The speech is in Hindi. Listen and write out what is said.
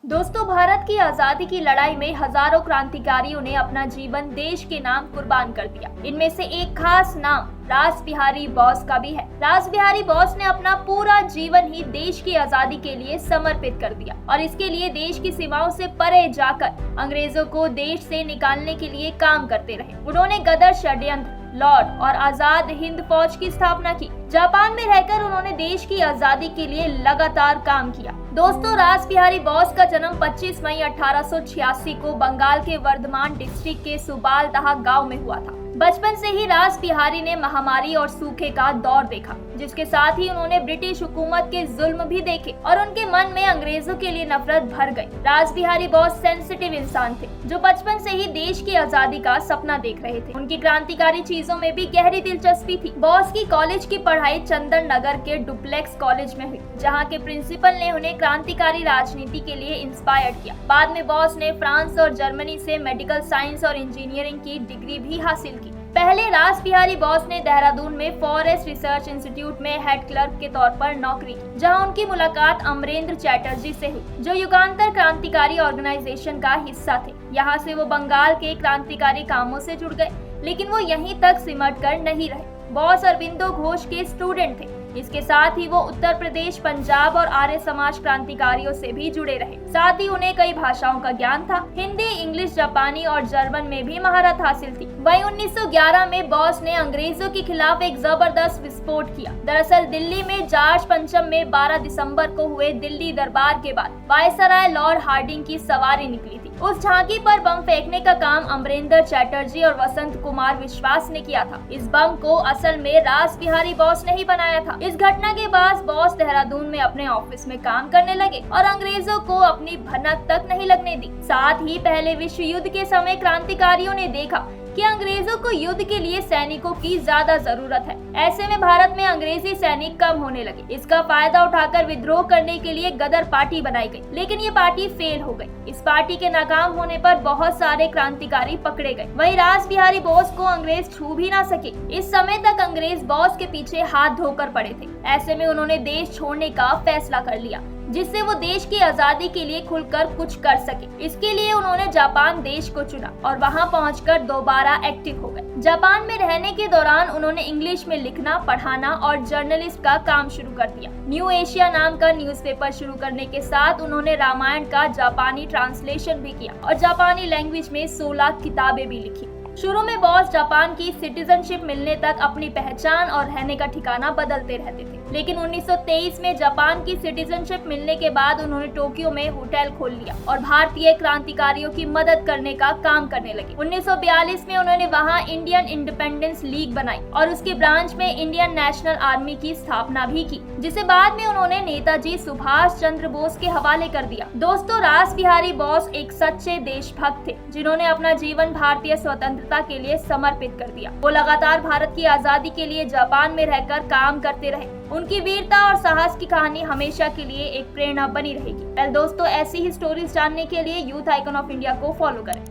दोस्तों, भारत की आजादी की लड़ाई में हजारों क्रांतिकारियों ने अपना जीवन देश के नाम कुर्बान कर दिया। इनमें से एक खास नाम रासबिहारी बोस का भी है। रासबिहारी बोस ने अपना पूरा जीवन ही देश की आजादी के लिए समर्पित कर दिया और इसके लिए देश की सीमाओं से परे जाकर अंग्रेजों को देश से निकालने के लिए काम करते रहे। उन्होंने गदर षड्यंत्र, लॉर्ड और आजाद हिंद फौज की स्थापना की। जापान में रहकर उन्होंने देश की आजादी के लिए लगातार काम किया। दोस्तों, रासबिहारी बोस का जन्म 25 मई 1886 को बंगाल के वर्धमान डिस्ट्रिक्ट के सुबालदहा गांव में हुआ था। बचपन से ही रासबिहारी ने महामारी और सूखे का दौर देखा, जिसके साथ ही उन्होंने ब्रिटिश हुकूमत के जुल्म भी देखे और उनके मन में अंग्रेजों के लिए नफरत भर गई। रासबिहारी बोस सेंसिटिव इंसान थे, जो बचपन से ही देश की आजादी का सपना देख रहे थे। उनकी क्रांतिकारी चीजों में भी गहरी दिलचस्पी थी। बोस की कॉलेज की पढ़ाई चंदन नगर के डुप्लेक्स कॉलेज में हुई, जहाँ के प्रिंसिपल ने उन्हें क्रांतिकारी राजनीति के लिए इंस्पायर्ड किया। बाद में बोस ने फ्रांस और जर्मनी से मेडिकल साइंस और इंजीनियरिंग की डिग्री भी हासिल की। पहले रासबिहारी बोस ने देहरादून में फॉरेस्ट रिसर्च इंस्टीट्यूट में हेड क्लर्क के तौर पर नौकरी की, जहां उनकी मुलाकात अमरेंद्र चैटर्जी से हुई, जो युगांतर क्रांतिकारी ऑर्गेनाइजेशन का हिस्सा थे। यहां से वो बंगाल के क्रांतिकारी कामों से जुड़ गए, लेकिन वो यहीं तक सिमट कर नहीं रहे। बोस अरविंदो घोष के स्टूडेंट थे। इसके साथ ही वो उत्तर प्रदेश, पंजाब और आर्य समाज क्रांतिकारियों से भी जुड़े रहे। साथ ही उन्हें कई भाषाओं का ज्ञान था। हिंदी, इंग्लिश, जापानी और जर्मन में भी महारत हासिल थी। वहीं 1911 में बोस ने अंग्रेजों के खिलाफ एक जबरदस्त विस्फोट किया। दरअसल दिल्ली में जॉर्ज पंचम में 12 दिसंबर को हुए दिल्ली दरबार के बाद वायसराय लॉर्ड हार्डिंग की सवारी निकली थी। उस झांकी पर बम फेंकने का काम अमरेंद्र चैटर्जी और वसंत कुमार विश्वास ने किया था। इस बम को असल में रासबिहारी बोस ने ही बनाया था। इस घटना के बाद बोस देहरादून में अपने ऑफिस में काम करने लगे और अंग्रेजों को अपनी भनक तक नहीं लगने दी। साथ ही पहले विश्व युद्ध के समय क्रांतिकारियों ने देखा कि अंग्रेजों को युद्ध के लिए सैनिकों की ज्यादा जरूरत है। ऐसे में भारत में अंग्रेजी सैनिक कम होने लगे। इसका फायदा उठाकर विद्रोह करने के लिए गदर पार्टी बनाई गई, लेकिन ये पार्टी फेल हो गई। इस पार्टी के नाकाम होने पर बहुत सारे क्रांतिकारी पकड़े गए। वहीं रासबिहारी बोस को अंग्रेज छू भी ना सके। इस समय तक अंग्रेज बोस के पीछे हाथ धोकर पड़े थे। ऐसे में उन्होंने देश छोड़ने का फैसला कर लिया, जिससे वो देश की आजादी के लिए खुलकर कुछ कर सके। इसके लिए उन्होंने जापान देश को चुना और वहां पहुंचकर दोबारा एक्टिव हो गए। जापान में रहने के दौरान उन्होंने इंग्लिश में लिखना, पढ़ाना और जर्नलिस्ट का काम शुरू कर दिया। न्यू एशिया नाम का न्यूज़पेपर शुरू करने के साथ उन्होंने रामायण का जापानी ट्रांसलेशन भी किया और जापानी लैंग्वेज में 16 किताबें भी लिखी। शुरू में बोस जापान की सिटीजनशिप मिलने तक अपनी पहचान और रहने का ठिकाना बदलते रहते थे, लेकिन 1923 में जापान की सिटीजनशिप मिलने के बाद उन्होंने टोक्यो में होटल खोल लिया और भारतीय क्रांतिकारियों की मदद करने का काम करने लगे। 1942 में उन्होंने वहां इंडियन इंडिपेंडेंस लीग बनाई और उसके ब्रांच में इंडियन नेशनल आर्मी की स्थापना भी की, जिसे बाद में उन्होंने नेताजी सुभाष चंद्र बोस के हवाले कर दिया। दोस्तों, रासबिहारी बोस एक सच्चे देशभक्त थे, जिन्होंने अपना जीवन भारतीय स्वतंत्रता के लिए समर्पित कर दिया। वो लगातार भारत की आजादी के लिए जापान में रहकर काम करते रहे। उनकी वीरता और साहस की कहानी हमेशा के लिए एक प्रेरणा बनी रहेगी। दोस्तों, ऐसी ही स्टोरीज जानने के लिए यूथ आइकन ऑफ इंडिया को फॉलो करें।